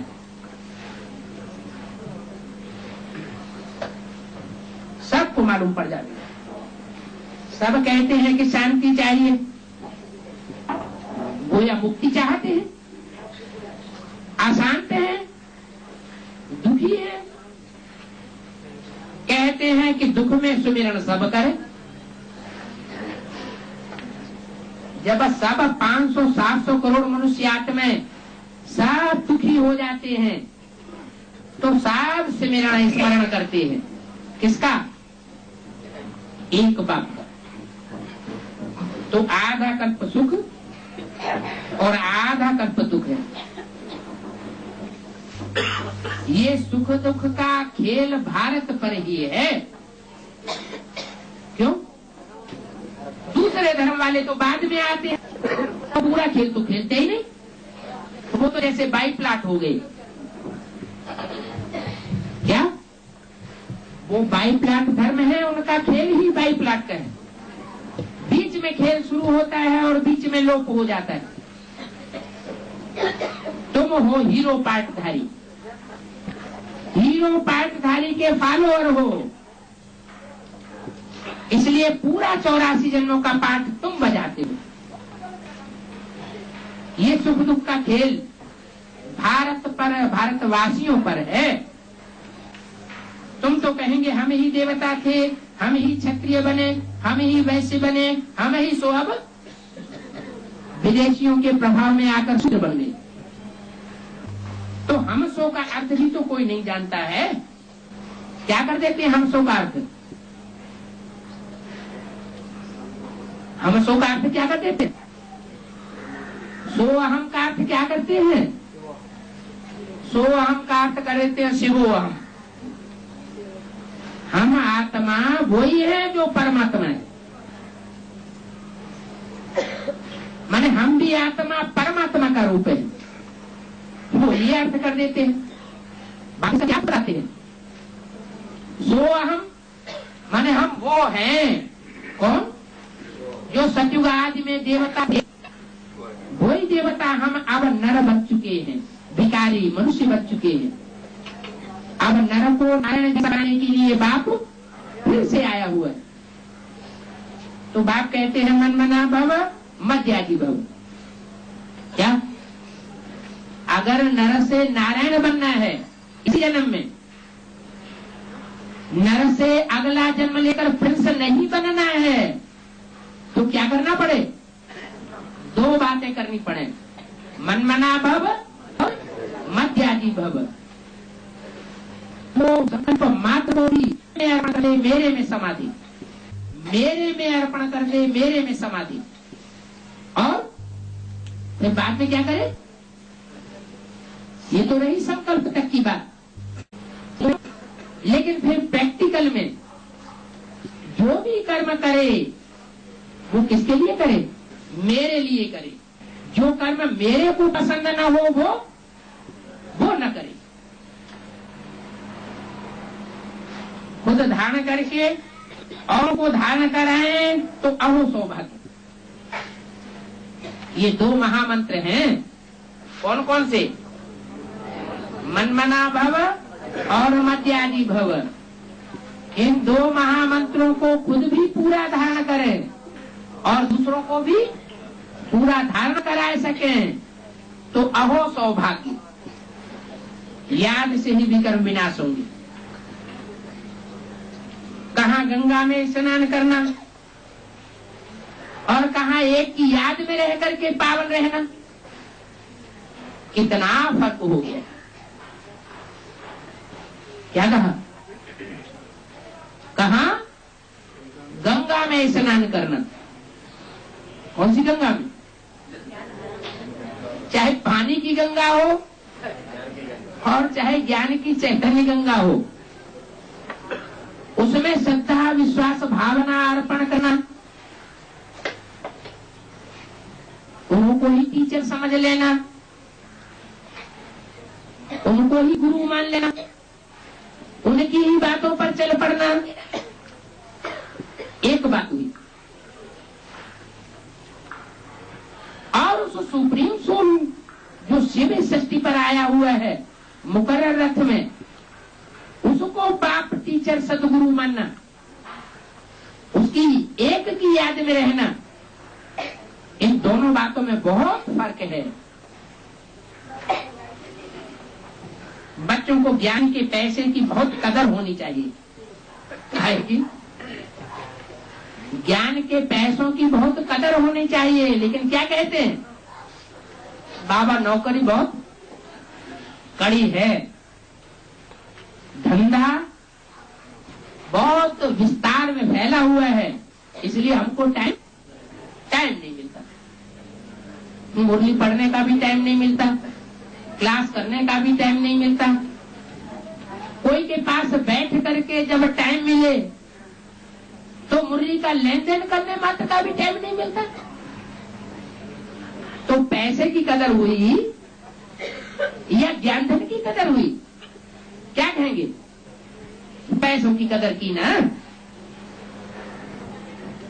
सबको मालूम पड़ जाएगा। सब कहते हैं कि शांति चाहिए, गोया मुक्ति चाहते हैं, अशांत हैं, दुखी है। कहते हैं कि दुख में सुमिरन सब करे। जब सब 500-700 करोड़ मनुष्य आत्माएं सब दुखी हो जाते हैं, तो सब सिमरण स्मरण करते हैं। किसका? एक बाप का। तो आधा कल्प सुख और आधा कल्प दुख है। ये सुख दुख का खेल भारत पर ही है। क्यों? दूसरे धर्म वाले तो बाद में आते हैं, तो पूरा खेल तो खेलते ही नहीं। वो तो जैसे बाई प्लाट हो गए। क्या वो बाई प्लाट धर्म है? उनका खेल ही बाई प्लाट का है। बीच में खेल शुरू होता है और बीच में लोप हो जाता है। तो तुम हो हीरो पाटधारी, हीरो पाटधारी के फॉलोअर हो, इसलिए पूरा 84 जन्मों का पाठ तुम बजाते हो। ये सुख दुख का खेल भारत पर, भारतवासियों पर है। तुम तो कहेंगे हम ही देवता थे, हम ही क्षत्रिय बने, हम ही वैश्य बने, हम ही सो अब विदेशियों के प्रभाव में आकर शूद्र बन गए। तो हम सो का अर्थ भी तो कोई नहीं जानता है। क्या कर देते हैं हम सो का अर्थ? हम सो का अर्थ क्या कर देते हैं? सो अहम का अर्थ क्या करते हैं? सो अहम का अर्थ कर देते हैं शिवो अहम। हम आत्मा वही है जो परमात्मा है। माने हम भी आत्मा परमात्मा का रूप है, वो ये अर्थ कर देते हैं। बाकी सब क्या बताते हैं? सो अहम माने हम वो हैं। कौन? जो सतयुग आदि में देवता थे, वही देवता हम अब नर बन चुके हैं, भिखारी मनुष्य बन चुके हैं। अब नर को नारायण बनाने के लिए बाप फिर से आया हुआ है। तो बाप कहते हैं मन मना भव मध्यादि भव। क्या? अगर नर से नारायण बनना है इसी जन्म में, नर से अगला जन्म लेकर फिर से नहीं बनना है, तो क्या करना पड़े? दो बातें करनी पड़े, मन मना भव और मध्यादि भव। तो संकल्प मात्र भी अर्पण कर दे, मेरे में समाधि, मेरे में अर्पण कर दे, मेरे में समाधि। और फिर बाद में क्या करे? ये तो रही संकल्प तक की बात। लेकिन फिर प्रैक्टिकल में जो भी कर्म करे वो किसके लिए करे? मेरे लिए करे। जो कर्म मेरे को पसंद ना हो वो न करे। खुद धारण करके और को धारण कराए तो अहो सौभाग्य। ये दो महामंत्र हैं। कौन कौन से? मनमना भव और मध्यादि भव। इन दो महामंत्रों को खुद भी पूरा धारण करें और दूसरों को भी पूरा धारण कराए सकें तो अहो सौभाग्य। याद से ही विकर्म विनाश होंगे। कहाँ गंगा में स्नान करना और कहाँ एक की याद में रह करके पावन रहना, कितना फर्क हो गया। क्या कहा? कहाँ गंगा में स्नान करना। कौन सी गंगा में? चाहे पानी की गंगा हो और चाहे ज्ञान की चैतन्य गंगा हो, उसमें श्रद्धा विश्वास भावना अर्पण करना, उनको ही टीचर समझ लेना, उनको ही गुरु मान लेना, उनकी ही बातों पर चल पड़ना, एक बात हुई। और उस सुप्रीम सोल जो शिव सृष्टि पर आया हुआ है मुकर्रर रथ में, उसको बाप टीचर सदगुरु मानना, उसकी एक की याद में रहना, इन दोनों बातों में बहुत फर्क है। बच्चों को ज्ञान के पैसे की बहुत कदर होनी चाहिए। है कि ज्ञान के पैसों की बहुत कदर होनी चाहिए, लेकिन क्या कहते हैं? बाबा नौकरी बहुत कड़ी है, धंधा बहुत विस्तार में फैला हुआ है, इसलिए हमको टाइम नहीं मिलता। मुरली पढ़ने का भी टाइम नहीं मिलता, क्लास करने का भी टाइम नहीं मिलता। कोई के पास बैठ करके जब टाइम मिले तो मुरली का लेन देन करने मात्र का भी टाइम नहीं मिलता। तो पैसे की कदर हुई या ज्ञान धन की कदर हुई? क्या कहेंगे? पैसों की कदर की ना।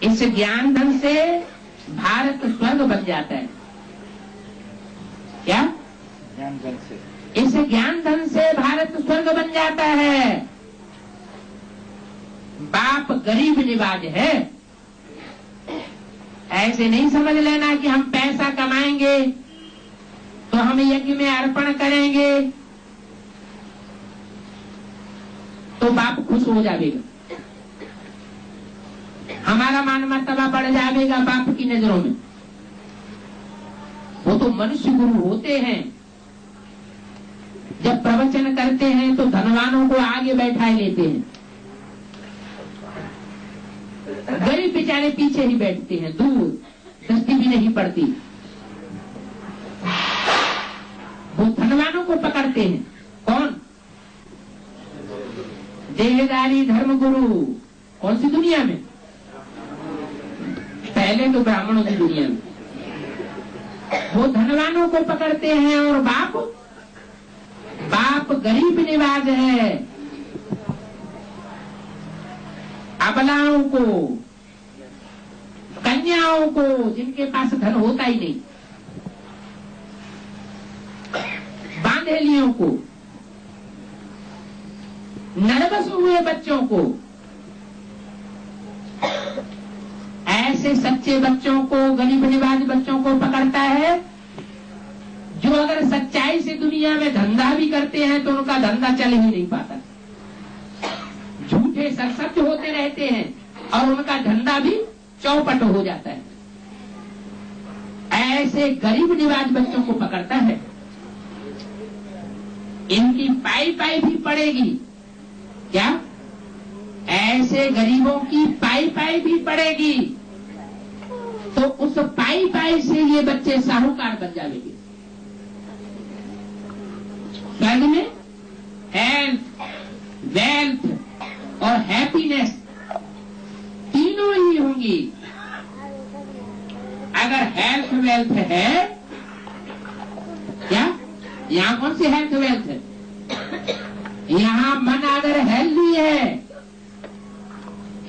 इस ज्ञान धन से भारत स्वर्ग बन जाता है। क्या?
ज्ञान धन से,
इस ज्ञान धन से भारत स्वर्ग बन जाता है। बाप गरीब निवाज है। ऐसे नहीं समझ लेना कि हम पैसा कमाएंगे तो हम यज्ञ में अर्पण करेंगे तो बाप खुश हो जाएगा, हमारा मान मर्तबा बढ़ जाएगा बाप की नजरों में। वो तो मनुष्य गुरु होते हैं, जब प्रवचन करते हैं तो धनवानों को आगे बैठाए लेते हैं, गरीब बेचारे पीछे ही बैठते हैं, दूर दृष्टि भी नहीं पड़ती। वो धनवानों को पकड़ते हैं। कौन? देहदारी धर्म गुरु। कौन सी दुनिया में? पहले तो ब्राह्मणों की दुनिया में वो धनवानों को पकड़ते हैं। और बाप गरीब निवाज है। अबलाओं को, कन्याओं को, जिनके पास धन होता ही नहीं, बांधेलियों को, नर्वस हुए बच्चों को, ऐसे सच्चे बच्चों को, गरीब निवाज बच्चों को पकड़ता है, जो अगर सच्चाई से दुनिया में धंधा भी करते हैं तो उनका धंधा चल ही नहीं पाता, झूठे सत्सत्य होते रहते हैं और उनका धंधा भी चौपट हो जाता है। ऐसे गरीब निवाज बच्चों को पकड़ता है। इनकी पाई पाई भी पड़ेगी। क्या? ऐसे गरीबों की पाई पाई भी पड़ेगी, तो उस पाई पाई से ये बच्चे साहूकार बन जाएंगे। स्वर्ग में हेल्थ, वेल्थ और हैप्पीनेस तीनों ही होंगी। अगर हेल्थ वेल्थ है, क्या यहाँ कौन सी हेल्थ वेल्थ है? यहाँ मन अगर हेल्थी है,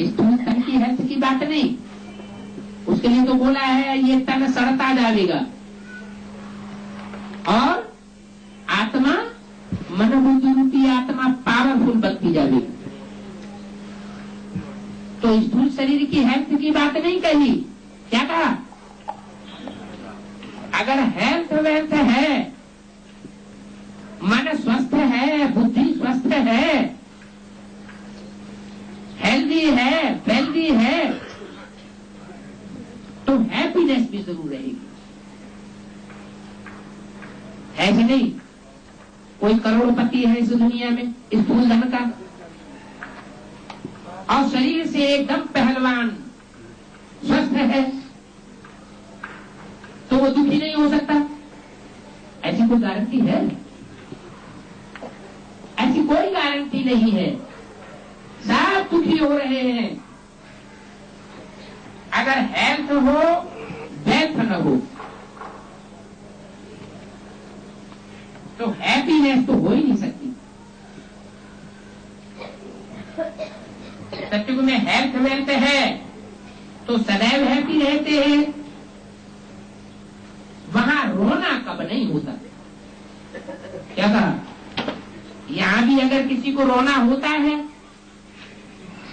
स्थूल तन की हेल्थ की बात नहीं, उसके लिए तो बोला है ये तन सड़ता जाएगा और आत्मा, मन बुद्धि रूपी आत्मा पावरफुल बनती जाएगी। तो स्थूल शरीर की हेल्थ की बात नहीं कही। क्या कहा? अगर हेल्थ वेल्थ है, मन स्वस्थ है, बुद्धि स्वस्थ है, हेल्दी है, वेल्दी है, तो हैप्पीनेस भी जरूर रहेगी। है कि नहीं? कोई करोड़पति है इस दुनिया में स्थूल धन का और शरीर से एकदम पहलवान स्वस्थ है, तो वो दुखी नहीं हो सकता? ऐसी कोई गारंटी है? ऐसी कोई गारंटी नहीं है। सब दुखी हो रहे हैं। अगर हेल्थ हो, वेल्थ न हो, तो हैप्पीनेस तो हो ही नहीं सकती। सत्युग में हेल्थ वेल्थ है तो सदैव हैप्पी रहते हैं। वहां रोना कब नहीं होता। क्या कहा? यहां भी अगर किसी को रोना होता है,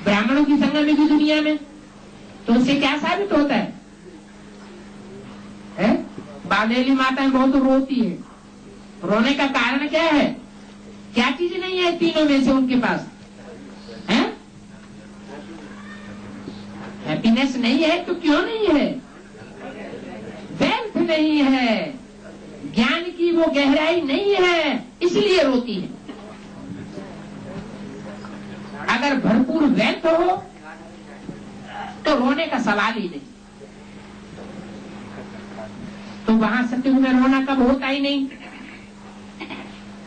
ब्राह्मणों की संगम की दुनिया में, तो उससे क्या साबित होता है? बादेली माताएं बहुत रोती है। रोने का कारण क्या है? क्या चीज नहीं है तीनों में से उनके पास? है हैप्पीनेस नहीं है तो क्यों नहीं है? वेल्थ नहीं है, ज्ञान की वो गहराई नहीं है, इसलिए रोती है। अगर भरपूर वेल्थ हो तो रोने का सवाल ही नहीं। तो वहां सत्युग में रोना कब होता ही नहीं।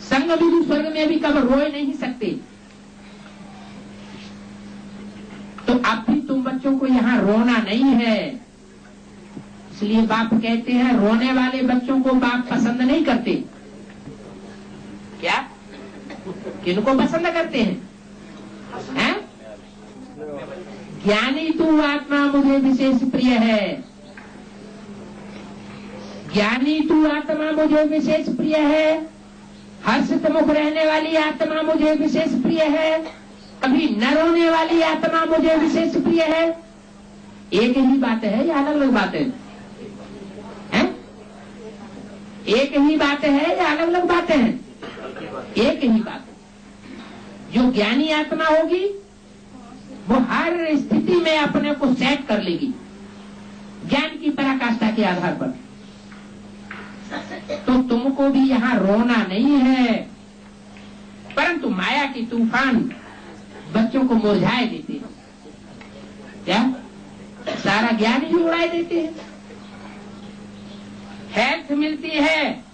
संग विदु स्वर्ग में भी कब रोए नहीं सकते। तो अब भी तुम बच्चों को यहाँ रोना नहीं है। इसलिए बाप कहते हैं रोने वाले बच्चों को बाप पसंद नहीं करते। क्या? किनको पसंद करते हैं? ज्ञानी तू आत्मा मुझे विशेष प्रिय है। ज्ञानी तू आत्मा मुझे विशेष प्रिय है, हर्षित मुख रहने वाली आत्मा मुझे विशेष प्रिय है, कभी न रोने वाली आत्मा मुझे विशेष प्रिय है। एक ही बात है या अलग अलग बातें हैं? एक ही बात है या अलग अलग बातें हैं? एक ही बात है। जो ज्ञानी आत्मा होगी वो हर स्थिति में अपने को सेट कर लेगी ज्ञान की पराकाष्ठा के आधार पर। तो तुमको भी यहाँ रोना नहीं है, परंतु माया की तूफान बच्चों को मुरझाए देते हैं। क्या सारा ज्ञान ही उड़ाए देते हैं। हेल्थ मिलती है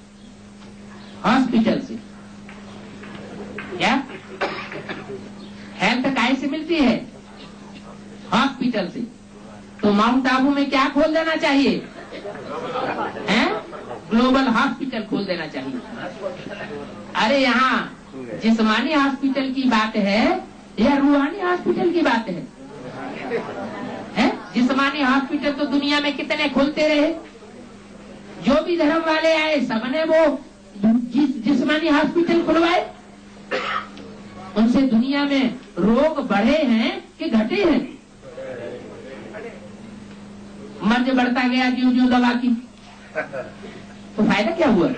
हॉस्पिटल से। क्या हेल्थ काहे से मिलती है? हॉस्पिटल से। तो माउंट आबू में क्या खोल देना चाहिए? हैं? ग्लोबल हॉस्पिटल खोल देना चाहिए। अरे यहाँ जिस्मानी हॉस्पिटल की बात है या रूहानी हॉस्पिटल की बात है? जिस्मानी हॉस्पिटल तो दुनिया में कितने खुलते रहे, जो भी धर्म वाले आए सबने वो जिस्मानी हॉस्पिटल खुलवाए। उनसे दुनिया में रोग बढ़े हैं कि घटे हैं? मर्ज बढ़ता गया जो जो दवा की, तो फायदा क्या हुआ?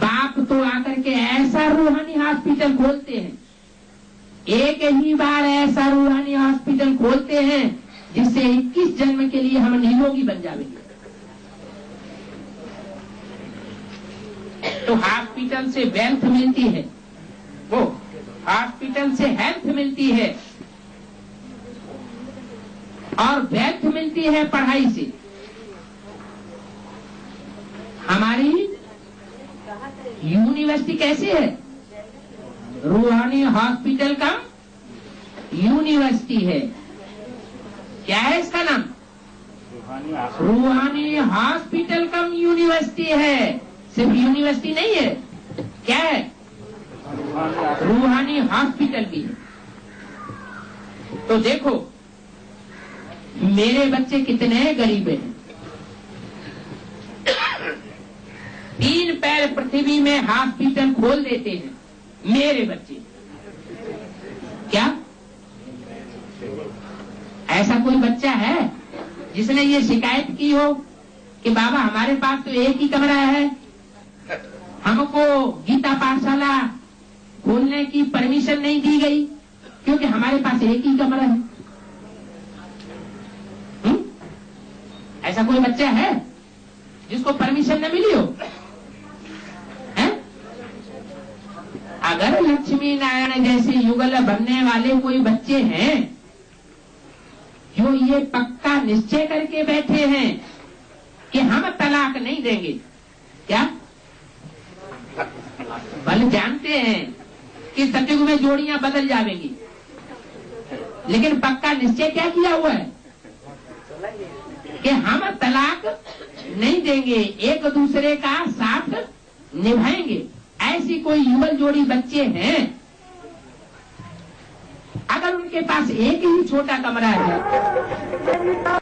बाप तो आकर के ऐसा रूहानी हॉस्पिटल खोलते हैं, एक ही बार ऐसा रूहानी हॉस्पिटल खोलते हैं जिससे 21 जन्म के लिए हम निरोगी बन जाएंगे। तो हॉस्पिटल से वेल्थ मिलती है, वो हॉस्पिटल से हेल्थ मिलती है, और वेल्थ मिलती है पढ़ाई से। हमारी यूनिवर्सिटी कैसी है? रूहानी हॉस्पिटल का यूनिवर्सिटी है। क्या है इसका नाम? रूहानी हॉस्पिटल कम यूनिवर्सिटी है। सिर्फ यूनिवर्सिटी नहीं है, क्या है? रूहानी हॉस्पिटल भी है। तो देखो मेरे बच्चे कितने गरीब हैं। 3 पैर पृथ्वी में हॉस्पिटल खोल देते हैं मेरे बच्चे। क्या ऐसा कोई बच्चा है जिसने ये शिकायत की हो कि बाबा हमारे पास तो एक ही कमरा है, हमको गीता पाठशाला खोलने की परमिशन नहीं दी गई क्योंकि हमारे पास एक ही कमरा है? ऐसा कोई बच्चा है जिसको परमिशन न मिली हो? अगर लक्ष्मी नारायण जैसे युगल बनने वाले कोई बच्चे हैं जो ये पक्का निश्चय करके बैठे हैं कि हम तलाक नहीं देंगे, क्या बल जानते हैं कि सतयुग में जोड़ियां बदल जाएंगी, लेकिन पक्का निश्चय क्या किया हुआ है कि हम तलाक नहीं देंगे, एक दूसरे का साथ निभाएंगे। ऐसी कोई युगल जोड़ी बच्चे हैं, अगर उनके पास एक ही छोटा कमरा है